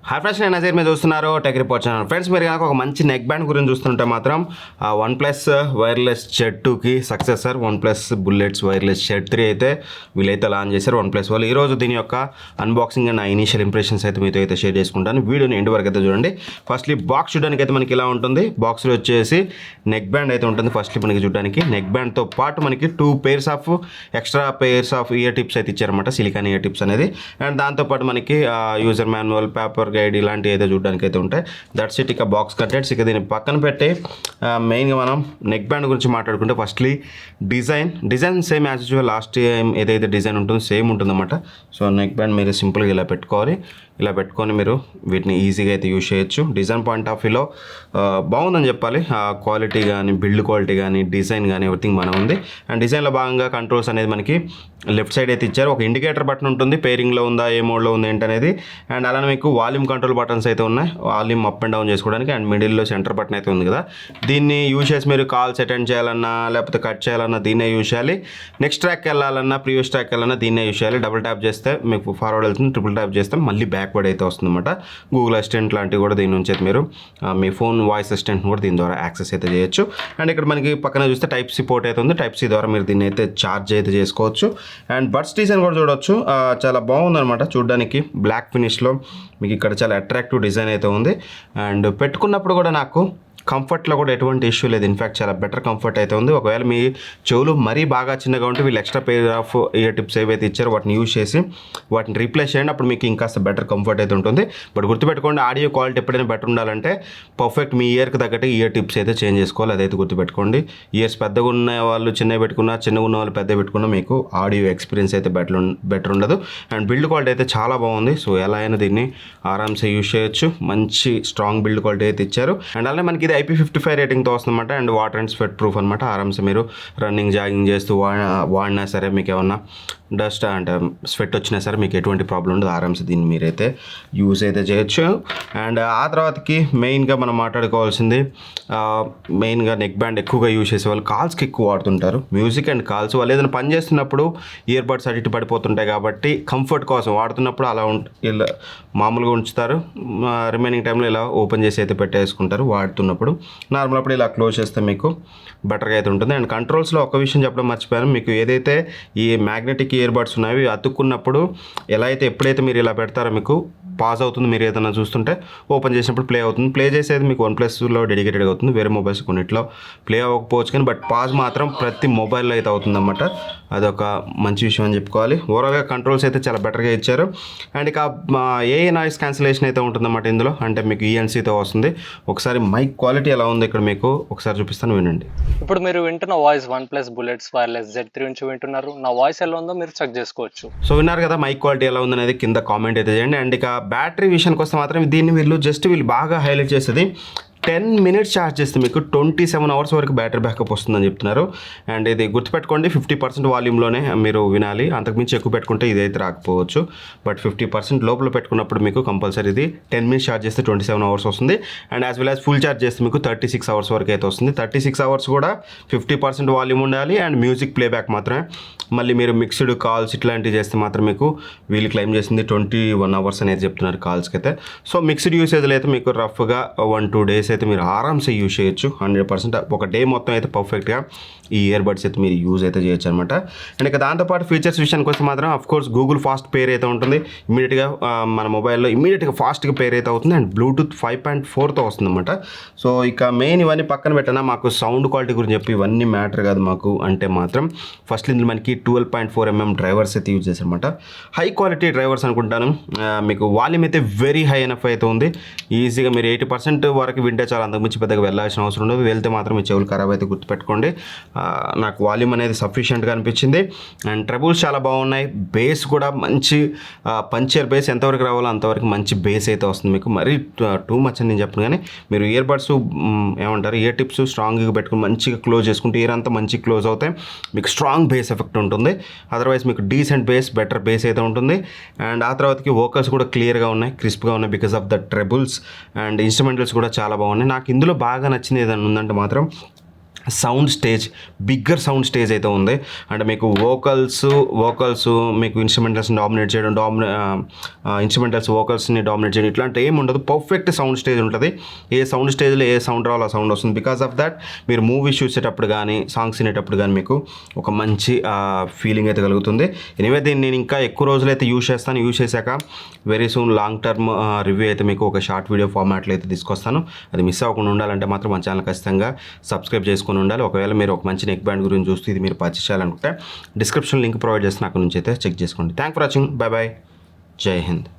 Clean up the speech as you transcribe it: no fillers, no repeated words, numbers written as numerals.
Hi friends, నేను నజీర్ మీద చూస్తున్నారు టెక్ రిపోర్ట్ ఛానల్. ఫ్రెండ్స్, మీరు కనుక ఒక మంచి నెక్ బ్యాండ్ గురించి చూస్తుంటే మాత్రం వన్ ప్లస్ వైర్లెస్ జెడ్ 2కి successor one plus bullets wireless Z 3 అయితే వీళ్ళైతే లాంచ్ చేశారు వన్ ప్లస్ వాళ్ళు. ఈరోజు దీని యొక్క అన్బాక్సింగ్ అండ్ ఇనీషియల్ ఇంప్రెషన్స్ అయితే మీతో అయితే షేర్ చేసుకుంటాను. వీడియోని ఎండ్ వరకు అయితే చూడండి. ఫస్ట్లీ బాక్స్ చూడడానికి అయితే మనకి ఇలా ఉంటుంది. బాక్స్లో వచ్చేసి నెక్ బ్యాండ్ అయితే ఉంటుంది. ఫస్ట్లీ మనకి చూడడానికి నెక్ బ్యాండ్తో పాటు మనకి 2 pairs of extra pairs of year tips అయితే ఇచ్చారన్నమాట, సిలికాన్ ఇయర్ టిప్స్ అనేది. అండ్ దాంతోపాటు మనకి యూజర్ మాన్యువల్, పేపర్ గైడ్ ఇలాంటివి అయితే చూడడానికి అయితే ఉంటాయి. That's it. ఇక బాక్స్ కంటెంట్స్ ఇక దీన్ని పక్కన పెట్టి మెయిన్గా మనం నెక్ బ్యాండ్ గురించి మాట్లాడుకుంటే firstly design same as usual last time ఏదైతే డిజైన్ ఉంటుందో సేమ్ ఉంటుందన్నమాట. సో నెక్ బ్యాండ్ మీరు సింపుల్గా ఇలా పెట్టుకోవాలి. ఇలా పెట్టుకొని మీరు వీటిని ఈజీగా అయితే యూజ్ చేయొచ్చు. డిజైన్ పాయింట్ ఆఫ్ వ్యూలో బాగుందని చెప్పాలి. క్వాలిటీ కానీ, బిల్డ్ క్వాలిటీ కానీ, డిజైన్ కానీ ఎవ్రీథింగ్ బాగా ఉంది. అండ్ డిజైన్లో భాగంగా కంట్రోల్స్ అనేది మనకి లెఫ్ట్ సైడ్ అయితే ఇచ్చారు. ఒక ఇండికేటర్ బటన్ ఉంటుంది, పేరింగ్లో ఉందా, ఏ మోడ్లో ఉంది ఏంటనేది. అండ్ అలానే మీకు వాల్యూమ్ కంట్రోల్ బటన్స్ అయితే ఉన్నాయి, వాల్యూమ్ అప్ అండ్ డౌన్ చేసుకోవడానికి. అండ్ మిడిల్లో సెంటర్ బటన్ అయితే ఉంది కదా, దీన్ని యూజ్ చేసి మీరు కాల్స్ అటెండ్ చేయాలన్నా లేకపోతే కట్ చేయాలన్నా దీన్నే యూజ్ చేయాలి. నెక్స్ట్ ట్రాక్ వెళ్ళాలన్నా, ప్రీవియస్ ట్రాక్ వెళ్ళాలన్నా దీన్నే యూజ్ చేయాలి. డబుల్ ట్యాప్ చేస్తే మీకు ఫార్వర్డ్ వెళ్తుంది, ట్రిపుల్ ట్యాప్ చేస్తే మళ్ళీ బ్యాక్వర్డ్ అయితే వస్తుందన్నమాట. గూగుల్ అసిస్టెంట్ లాంటివి కూడా దీని నుంచి అయితే మీరు మీ ఫోన్ వాయిస్ అసిస్టెంట్ కూడా దీని ద్వారా యాక్సెస్ అయితే చేయొచ్చు. అండ్ ఇక్కడ మనకి పక్కన చూస్తే టైప్ సి పోర్ట్ అయితే ఉంది. టైప్ సి ద్వారా మీరు దీన్ని అయితే ఛార్జ్ అయితే చేసుకోవచ్చు. అండ్ బడ్స్ డిజైన్ కూడా చూడవచ్చు, చాలా బాగుందన్నమాట చూడడానికి. బ్లాక్ ఫినిష్లో మీకు ఇక్కడ చాలా అట్రాక్టివ్ డిజైన్ అయితే ఉంది. అండ్ పెట్టుకున్నప్పుడు కూడా నాకు కంఫర్ట్లో కూడా ఎటువంటి ఇష్యూ లేదు. ఇన్ఫ్యాక్ట్ చాలా బెటర్ కంఫర్ట్ అయితే ఉంది. ఒకవేళ మీ చెవులు మరీ బాగా చిన్నగా ఉంటే వీళ్ళు extra pair of year tips ఏవైతే ఇచ్చారో వాటిని యూజ్ చేసి వాటిని రీప్లేస్ చేయండి. అప్పుడు మీకు ఇంకాస్త బెటర్ కంఫర్ట్ అయితే ఉంటుంది. బట్ గుర్తుపెట్టుకోండి, ఆడియో క్వాలిటీ ఎప్పుడైనా బెటర్ ఉండాలంటే పర్ఫెక్ట్ మీ ఇయర్కి తగ్గట్టు ఇయర్ టిప్స్ అయితే చేంజ్ చేసుకోవాలి. అదైతే గుర్తుపెట్టుకోండి. ఇయర్స్ పెద్దగా ఉన్న వాళ్ళు చిన్నవి పెట్టుకున్నా, చిన్నగా ఉన్న వాళ్ళు పెద్దగా పెట్టుకున్నా మీకు ఆడియో ఎక్స్పీరియన్స్ అయితే బెటర్ ఉండదు. అండ్ బిల్డ్ క్వాలిటీ అయితే చాలా బాగుంది. సో ఎలా అయినా దీన్ని ఆరామ్సే యూజ్ చేయొచ్చు. మంచి స్ట్రాంగ్ బిల్డ్ క్వాలిటీ అయితే ఇచ్చారు. అండ్ అలానే మనకి ఇది IP55 రేటింగ్తో వస్తుందన్నమాట. And water and sweat proof అనమాట. ఆరామ్సే మీరు రన్నింగ్, జాగింగ్ చేస్తూ వాడినా సరే మీకు ఏమన్నా డస్ట్ అంటే స్వెట్ వచ్చినా సరే మీకు ఎటువంటి ప్రాబ్లం ఉండదు. ఆరామ్సే దీన్ని మీరైతే యూజ్ అయితే చేయొచ్చు. అండ్ ఆ తర్వాతకి మెయిన్గా మనం మాట్లాడుకోవాల్సింది, మెయిన్గా నెక్ బ్యాండ్ ఎక్కువగా యూజ్ చేసే వాళ్ళు కాల్స్కి ఎక్కువ వాడుతుంటారు. మ్యూజిక్ అండ్ కాల్స్ వాళ్ళు ఏదైనా పని చేస్తున్నప్పుడు ఇయర్ బడ్స్ అటు ఇటు పడిపోతుంటాయి కాబట్టి కంఫర్ట్ కోసం వాడుతున్నప్పుడు అలా ఇలా మామూలుగా ఉంచుతారు. రిమైనింగ్ టైంలో ఇలా ఓపెన్ చేసి అయితే పెట్టేసుకుంటారు. వాడుతున్నప్పుడు నార్మల్ అప్పుడు ఇలా క్లోజ్ చేస్తే మీకు బెటర్గా అయితే ఉంటుంది. అండ్ కంట్రోల్స్లో ఒక విషయం చెప్పడం మర్చిపోయాను. మీకు ఏదైతే ఈ మ్యాగ్నెటిక్ ఇయర్ బడ్స్ ఉన్నాయో అతుక్కున్నప్పుడు ఎలా అయితే ఎప్పుడైతే మీరు ఇలా పెడతారో మీకు పాజ్ అవుతుంది. మీరు ఏదైనా చూస్తుంటే ఓపెన్ చేసినప్పుడు ప్లే అవుతుంది. ప్లే చేసేది మీకు వన్ ప్లస్లో డెడికేటెడ్గా అవుతుంది. వేరే మొబైల్స్ కొన్నిట్లో ప్లే అవ్వకపోవచ్చు కానీ బట్ పాజ్ మాత్రం ప్రతి మొబైల్లో అయితే అవుతుందన్నమాట. అదొక మంచి విషయం అని చెప్పుకోవాలి. ఓవరాల్గా కంట్రోల్స్ అయితే చాలా బెటర్గా ఇచ్చారు. అండ్ ఇక ఏ నాయిస్ క్యాన్సిలేషన్ అయితే ఉంటుందన్నమాట ఇందులో. అంటే మీకు ENCతో వస్తుంది. ఒకసారి మైక్ క్వాలిటీ ఎలా ఉంది ఇక్కడ మీకు ఒకసారి చూపిస్తాను, వినండి. ఇప్పుడు మీరు వింటున్న voice one plus bullets wireless Z3 నుంచి వింటున్నారు. నా వాయిస్ ఎలా ఉందో మీరు చెక్ చేసుకోవచ్చు. సో విన్నారు కదా, మైక్ క్వాలిటీ ఎలా ఉందనేది కింద కామెంట్ అయితే చేయండి. అండ్ ఇక బ్యాటరీ విషయానికి వస్తే మాత్రం దీన్ని వీళ్ళు బాగా హైలైట్ చేసేది 10 minutes ఛార్జ్ చేస్తే మీకు 27 hours వరకు బ్యాటరీ బ్యాకప్ వస్తుందని చెప్తున్నారు. అండ్ ఇది గుర్తుపెట్టుకోండి, 50% వాల్యూమ్లోనే మీరు వినాలి. అంతకుమించి ఎక్కువ పెట్టుకుంటే ఇదైతే రాకపోవచ్చు. బట్ 50% లోపల పెట్టుకున్నప్పుడు మీకు కంపల్సరీ ఇది 10 minutes ఛార్జ్ చేస్తే 27 hours వస్తుంది. And as well as full charge చేస్తే మీకు 36 hours వరకు అయితే వస్తుంది. 36 hours కూడా 50% వాల్యూమ్ ఉండాలి. అండ్ మ్యూజిక్ ప్లేబ్యాక్ మాత్రమే. మళ్ళీ మీరు మిక్స్డ్ కాల్స్ ఇట్లాంటివి చేస్తే మాత్రం మీకు వీళ్ళు క్లెయిమ్ చేసింది 21 hours అనేది చెప్తున్నారు కాల్స్కి అయితే. సో మిక్స్డ్ యూసేజ్లో అయితే మీకు రఫ్గా 1-2 days అయితే మీరు ఆరామ్సే యూజ్ చేయొచ్చు. 100% ఒక డే మొత్తం అయితే పర్ఫెక్ట్గా ఈ ఇయర్ బడ్స్ అయితే మీరు యూజ్ అయితే చేయొచ్చు అనమాట. అండ్ ఇక దాంతోపాటు ఫీచర్స్ విషయానికి వస్తే మాత్రం అఫ్కోర్స్ గూగుల్ ఫాస్ట్ పేర్ అయితే ఉంటుంది. ఇమీడియట్గా మన మొబైల్లో ఇమీడియట్గా ఫాస్ట్గా పేర్ అయితే అవుతుంది. అండ్ బ్లూటూత్ 5.4తో వస్తుందన్నమాట. సో ఇక మెయిన్ ఇవన్నీ పక్కన పెట్టినా మాకు సౌండ్ క్వాలిటీ గురించి చెప్పి ఇవన్నీ మ్యాటర్ కాదు మాకు అంటే మాత్రం ఫస్ట్ ఇందులో మనకి 12.4mm డ్రైవర్స్ అయితే యూజ్ చేశారనమాట. హై క్వాలిటీ డ్రైవర్స్ అనుకుంటాను. మీకు వాల్యూమ్ అయితే వెరీ హై ఎనఫ్ అయితే ఉంది. ఈజీగా మీరు 80% వరకు వింటే చాలా, అంతకుమించి పెద్దగా వెళ్ళాల్సిన అవసరం ఉండదు. వెళ్తే మాత్రం మీ చెవులు ఖరాబ్ అయితే గుర్తుపెట్టుకోండి. నాకు వాల్యూమ్ అనేది సఫిషియెంట్గా అనిపించింది. అండ్ ట్రబుల్స్ చాలా బాగున్నాయి. బేస్ కూడా మంచి పంచర్ బేస్ ఎంతవరకు రావాలో అంతవరకు మంచి బేస్ అయితే వస్తుంది మీకు. మరీ టూ మచ్ అని నేను చెప్పను కానీ మీరు ఇయర్ బడ్స్ ఏమంటారు ఇయర్ టిప్స్ స్ట్రాంగ్గా పెట్టుకుని మంచిగా క్లోజ్ చేసుకుంటే ఇయర్ అంతా మంచిగా క్లోజ్ అవుతాయి. మీకు స్ట్రాంగ్ బేస్ ఎఫెక్ట్ ఉంటుంది. అదర్వైజ్ మీకు డీసెంట్ బేస్, బెటర్ బేస్ అయితే ఉంటుంది. అండ్ ఆ తర్వాతకి వోకల్స్ కూడా క్లియర్గా ఉన్నాయి, క్రిస్ప్గా ఉన్నాయి because of the troubles. And instrumentals కూడా చాలా బాగున్నాయి. నాకు ఇందులో బాగా నచ్చింది ఏదైనా ఉందంటే మాత్రం sound stage, bigger sound stage అయితే ఉంది. అంటే మీకు వోకల్స్ మీకు ఇన్స్ట్రుమెంటల్స్ని డామినేట్ చేయడం, ఇన్స్ట్రుమెంటల్స్ వోకల్స్ని డామినేట్ చేయడం ఇట్లాంటి ఏమి ఉండదు. పర్ఫెక్ట్ సౌండ్ స్టేజ్ ఉంటుంది. ఏ సౌండ్ స్టేజ్లో ఏ సౌండ్ రావాలో ఆ సౌండ్ వస్తుంది. బికాస్ ఆఫ్ దట్ మీరు మూవీస్ చూసేటప్పుడు కానీ సాంగ్స్ వినేటప్పుడు కానీ మీకు ఒక మంచి ఫీలింగ్ అయితే కలుగుతుంది. ఎనివే దీన్ని నేను ఇంకా ఎక్కువ రోజులైతే యూజ్ చేస్తాను. యూజ్ చేశాక very soon long term review అయితే మీకు ఒక షార్ట్ వీడియో ఫార్మాట్లో అయితే తీసుకొస్తాను. అది మిస్ అవ్వకుండా ఉండాలంటే మాత్రం మన ఛానల్ ఖచ్చితంగా సబ్స్క్రైబ్ చేసుకొని ఉండాలి. ఒకవేళ మీరు ఒక మంచి నెక్ బ్యాండ్ గురించి చూస్తే ఇది మీరు పర్చేస్ చేయాలనుకుంటే డిస్క్రిప్షన్ లింక్ ప్రొవైడ్ చేస్తే అక్కడ నుంచి అయితే చెక్ చేసుకోండి. Thank for watching. Bye bye. జై హింద్.